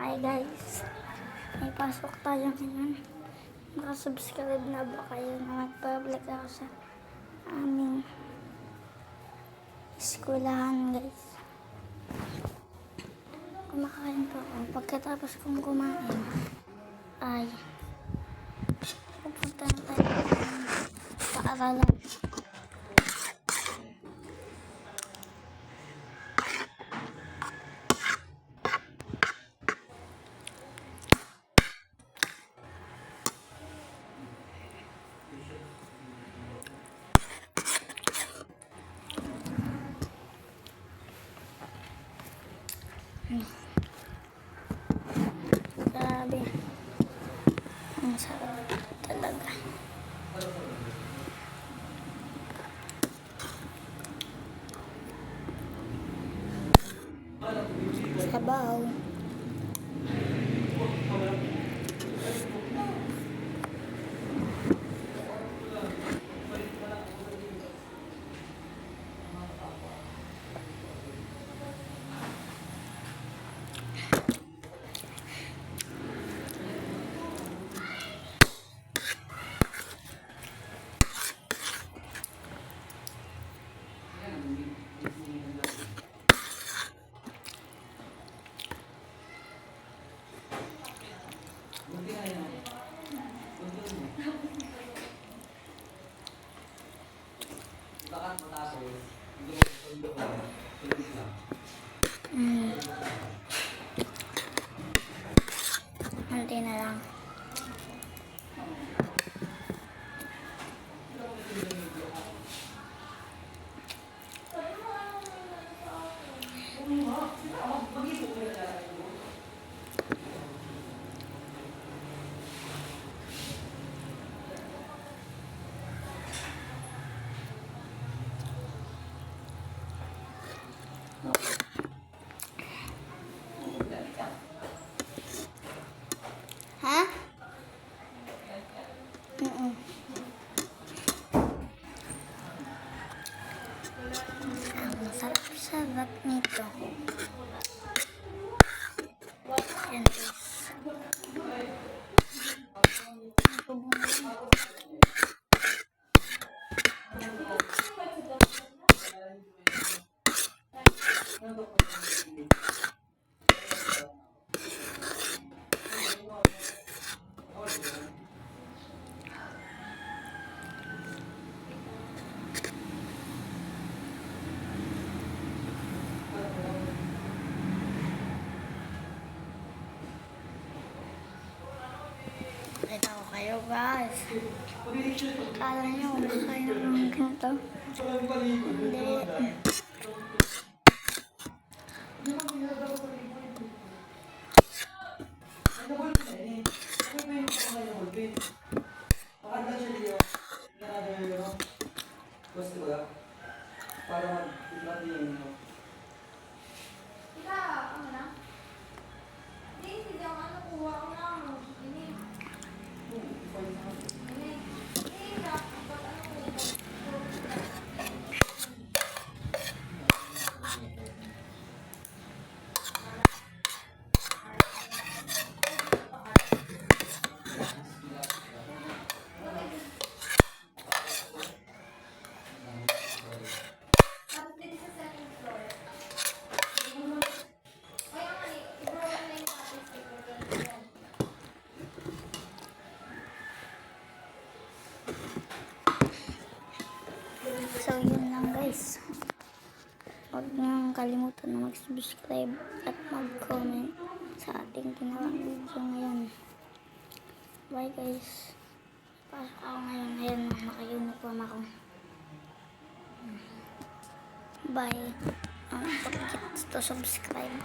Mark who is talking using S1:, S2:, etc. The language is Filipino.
S1: Hi guys, may pasok tayo ngayon. Nakasubscribe na ba kayo na mag-public ako sa aming eskwelahan guys? Kumakain po ako. Pagkatapos kong kumain ay pupunta na tayo sa paaralan. Grabe. Ang sarap talaga. Sabaw. Hindi na lang. Ha? Ang sarap-sarap nito. Yan guys. Ito ko kayo guys. Kala nyo kumakain ako ng ganito. Hindi. So yun lang guys. Huwag niyong kalimutan na mag-subscribe at mag-comment sa ating ginawang video ngayon. Bye guys. Pasok ako ngayon. Naka-uniform ako. Bye. Don't forget to subscribe.